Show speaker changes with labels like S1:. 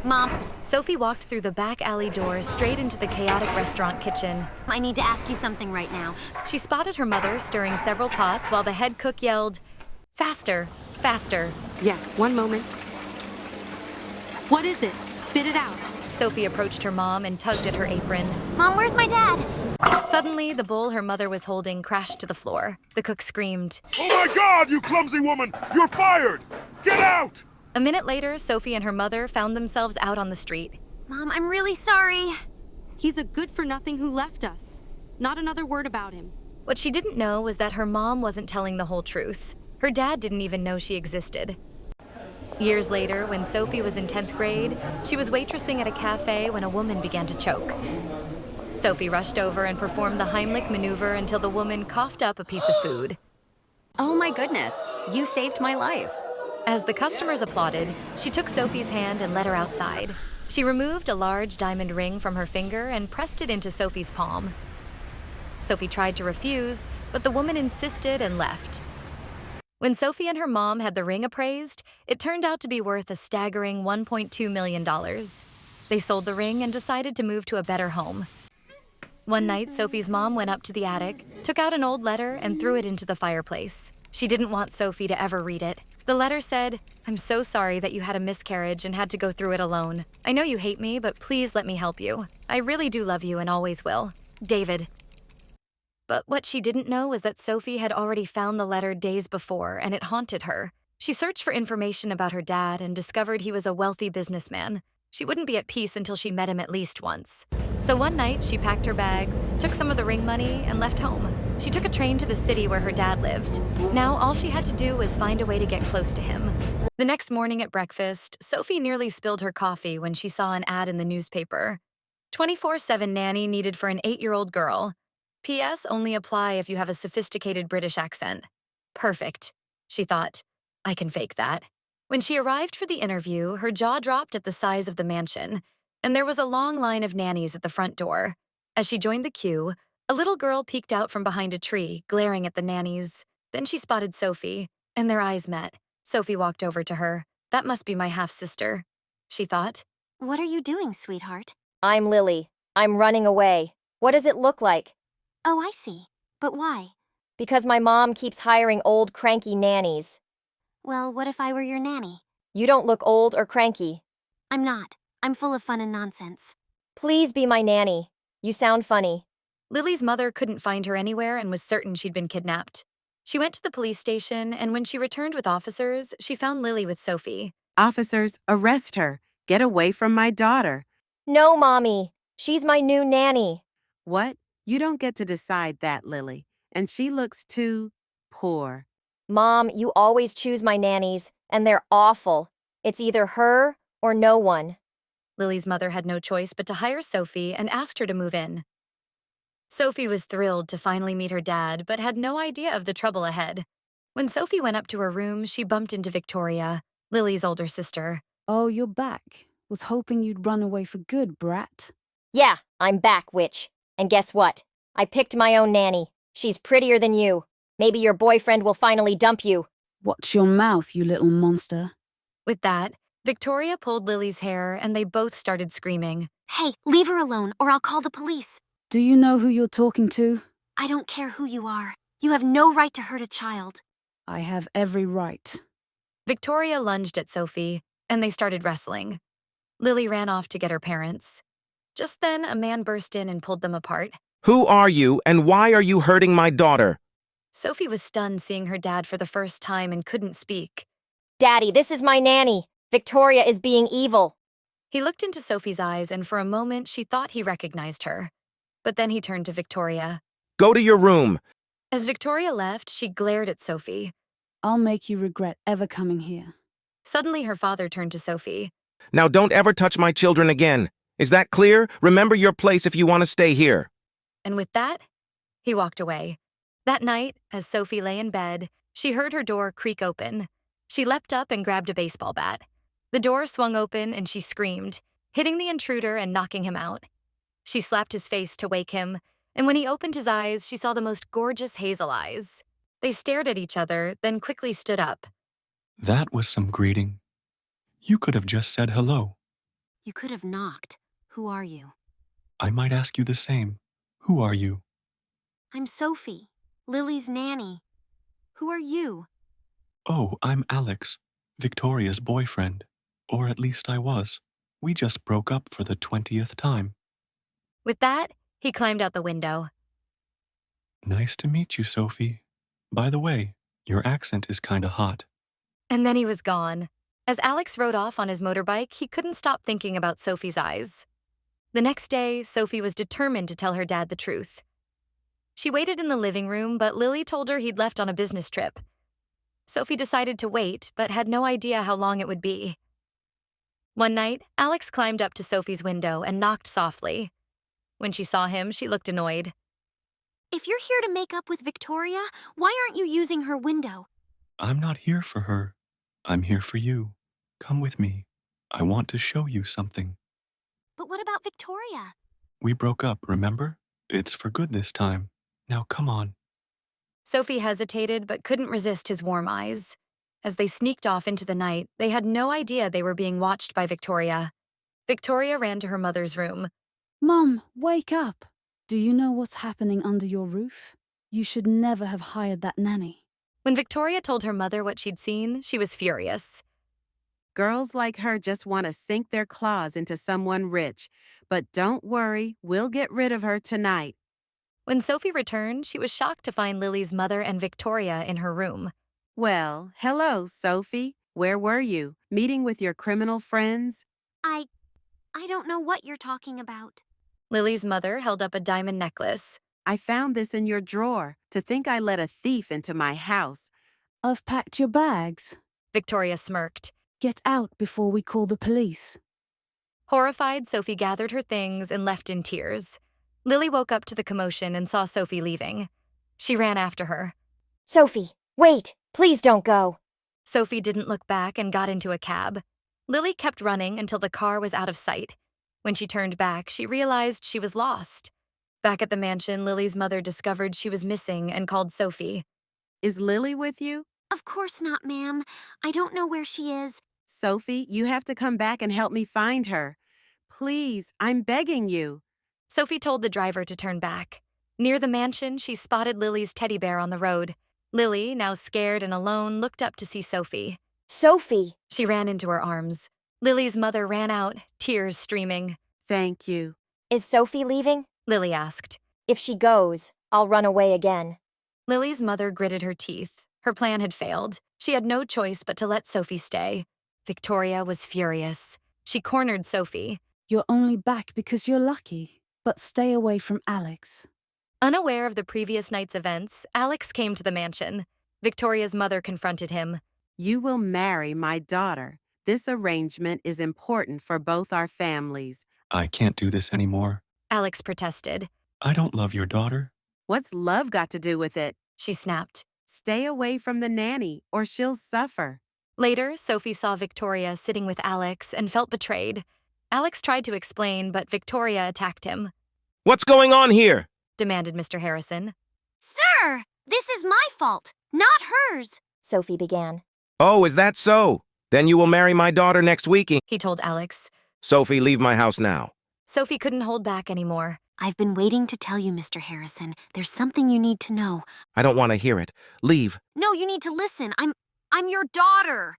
S1: Mom,
S2: Sophie walked through the back alley door straight into the chaotic restaurant kitchen.
S1: I need to ask you something right now.
S2: She spotted her mother stirring several pots while the head cook yelled, "Faster, faster."
S3: Yes, one moment. What is it? Spit it out.
S2: Sophie approached her mom and tugged at her apron.
S1: Mom, where's my dad?
S2: Suddenly, the bowl her mother was holding crashed to the floor. The cook screamed.
S4: Oh my God, you clumsy woman! You're fired! Get out!
S2: A minute later, Sophie and her mother found themselves out on the street.
S1: Mom, I'm really sorry.
S3: He's a good-for-nothing who left us. Not another word about him.
S2: What she didn't know was that her mom wasn't telling the whole truth. Her dad didn't even know she existed. Years later, when Sophie was in 10th grade, she was waitressing at a cafe when a woman began to choke. Sophie rushed over and performed the Heimlich maneuver until the woman coughed up a piece of food.
S5: Oh my goodness, you saved my life.
S2: As the customers applauded, she took Sophie's hand and led her outside. She removed a large diamond ring from her finger and pressed it into Sophie's palm. Sophie tried to refuse, but the woman insisted and left. When Sophie and her mom had the ring appraised, it turned out to be worth a staggering $1.2 million. They sold the ring and decided to move to a better home. One night, Sophie's mom went up to the attic, took out an old letter, and threw it into the fireplace. She didn't want Sophie to ever read it. The letter said, "I'm so sorry that you had a miscarriage and had to go through it alone. I know you hate me, but please let me help you. I really do love you and always will. David." But what she didn't know was that Sophie had already found the letter days before, and it haunted her. She searched for information about her dad and discovered he was a wealthy businessman. She wouldn't be at peace until she met him at least once. So one night, she packed her bags, took some of the ring money, and left home. She took a train to the city where her dad lived. Now, all she had to do was find a way to get close to him. The next morning at breakfast, Sophie nearly spilled her coffee when she saw an ad in the newspaper. 24/7 nanny needed for an 8-year-old girl. P.S. Only apply if you have a sophisticated British accent. Perfect, she thought. I can fake that. When she arrived for the interview, her jaw dropped at the size of the mansion, and there was a long line of nannies at the front door. As she joined the queue, a little girl peeked out from behind a tree, glaring at the nannies. Then she spotted Sophie, and their eyes met. Sophie walked over to her. That must be my half-sister, she thought.
S1: What are you doing, sweetheart?
S5: I'm Lily. I'm running away. What does it look like?
S1: Oh, I see. But why?
S5: Because my mom keeps hiring old, cranky nannies.
S1: Well, what if I were your nanny?
S5: You don't look old or cranky.
S1: I'm not. I'm full of fun and nonsense.
S5: Please be my nanny. You sound funny.
S2: Lily's mother couldn't find her anywhere and was certain she'd been kidnapped. She went to the police station, and when she returned with officers, she found Lily with Sophie.
S6: Officers, arrest her. Get away from my daughter.
S5: No, Mommy. She's my new nanny.
S6: What? You don't get to decide that, Lily. And she looks too poor.
S5: Mom, you always choose my nannies, and they're awful. It's either her or no one.
S2: Lily's mother had no choice but to hire Sophie and asked her to move in. Sophie was thrilled to finally meet her dad, but had no idea of the trouble ahead. When Sophie went up to her room, she bumped into Victoria, Lily's older sister.
S7: Oh, you're back. Was hoping you'd run away for good, brat.
S5: Yeah, I'm back, witch. And guess what? I picked my own nanny. She's prettier than you. Maybe your boyfriend will finally dump you.
S7: Watch your mouth, you little monster.
S2: With that, Victoria pulled Lily's hair and they both started screaming.
S1: Hey, leave her alone or I'll call the police.
S7: Do you know who you're talking to?
S1: I don't care who you are. You have no right to hurt a child.
S7: I have every right.
S2: Victoria lunged at Sophie, and they started wrestling. Lily ran off to get her parents. Just then, a man burst in and pulled them apart.
S8: Who are you, and why are you hurting my daughter?
S2: Sophie was stunned seeing her dad for the first time and couldn't speak.
S5: Daddy, this is my nanny. Victoria is being evil.
S2: He looked into Sophie's eyes, and for a moment, she thought he recognized her. But then he turned to Victoria.
S8: Go to your room.
S2: As Victoria left, she glared at Sophie.
S7: I'll make you regret ever coming here.
S2: Suddenly, her father turned to Sophie.
S8: Now don't ever touch my children again. Is that clear? Remember your place if you want to stay here.
S2: And with that, he walked away. That night, as Sophie lay in bed, she heard her door creak open. She leapt up and grabbed a baseball bat. The door swung open and she screamed, hitting the intruder and knocking him out. She slapped his face to wake him, and when he opened his eyes, she saw the most gorgeous hazel eyes. They stared at each other, then quickly stood up.
S9: That was some greeting. You could have just said hello.
S1: You could have knocked. Who are you?
S9: I might ask you the same. Who are you?
S1: I'm Sophie, Lily's nanny. Who are you?
S9: Oh, I'm Alex, Victoria's boyfriend. Or at least I was. We just broke up for the 20th time.
S2: With that, he climbed out the window.
S9: Nice to meet you, Sophie. By the way, your accent is kinda hot.
S2: And then he was gone. As Alex rode off on his motorbike, he couldn't stop thinking about Sophie's eyes. The next day, Sophie was determined to tell her dad the truth. She waited in the living room, but Lily told her he'd left on a business trip. Sophie decided to wait, but had no idea how long it would be. One night, Alex climbed up to Sophie's window and knocked softly. When she saw him, she looked annoyed.
S1: If you're here to make up with Victoria, why aren't you using her window?
S9: I'm not here for her. I'm here for you. Come with me. I want to show you something.
S1: But what about Victoria?
S9: We broke up, remember? It's for good this time. Now come on.
S2: Sophie hesitated but couldn't resist his warm eyes. As they sneaked off into the night, they had no idea they were being watched by Victoria. Victoria ran to her mother's room.
S7: Mum, wake up. Do you know what's happening under your roof? You should never have hired that nanny.
S2: When Victoria told her mother what she'd seen, she was furious.
S6: Girls like her just want to sink their claws into someone rich. But don't worry, we'll get rid of her tonight.
S2: When Sophie returned, she was shocked to find Lily's mother and Victoria in her room.
S6: Well, hello, Sophie. Where were you? Meeting with your criminal friends?
S1: I don't know what you're talking about.
S2: Lily's mother held up a diamond necklace.
S6: I found this in your drawer. To think I let a thief into my house.
S7: I've packed your bags.
S2: Victoria smirked.
S7: Get out before we call the police.
S2: Horrified, Sophie gathered her things and left in tears. Lily woke up to the commotion and saw Sophie leaving. She ran after her.
S5: Sophie, wait! Please don't go!
S2: Sophie didn't look back and got into a cab. Lily kept running until the car was out of sight. When she turned back, she realized she was lost. Back at the mansion, Lily's mother discovered she was missing and called Sophie.
S6: Is Lily with you?
S1: Of course not, ma'am. I don't know where she is.
S6: Sophie, you have to come back and help me find her. Please, I'm begging you.
S2: Sophie told the driver to turn back. Near the mansion, she spotted Lily's teddy bear on the road. Lily, now scared and alone, looked up to see Sophie.
S5: Sophie!
S2: She ran into her arms. Lily's mother ran out, tears streaming.
S6: Thank you.
S5: Is Sophie leaving?
S2: Lily asked.
S5: If she goes, I'll run away again.
S2: Lily's mother gritted her teeth. Her plan had failed. She had no choice but to let Sophie stay. Victoria was furious. She cornered Sophie.
S7: You're only back because you're lucky. But stay away from Alex.
S2: Unaware of the previous night's events, Alex came to the mansion. Victoria's mother confronted him.
S6: You will marry my daughter. This arrangement is important for both our families.
S9: I can't do this anymore.
S2: Alex protested.
S9: I don't love your daughter.
S6: What's love got to do with it?
S2: She snapped.
S6: Stay away from the nanny, or she'll suffer.
S2: Later, Sophie saw Victoria sitting with Alex and felt betrayed. Alex tried to explain, but Victoria attacked him.
S8: What's going on here?
S2: Demanded Mr. Harrison.
S1: Sir, this is my fault, not hers.
S5: Sophie began.
S8: Oh, is that so? Then you will marry my daughter next week.
S2: He told Alex.
S8: Sophie, leave my house now.
S2: Sophie couldn't hold back anymore.
S1: I've been waiting to tell you, Mr. Harrison. There's something you need to know.
S8: I don't want to hear it. Leave.
S1: No, you need to listen. I'm your daughter.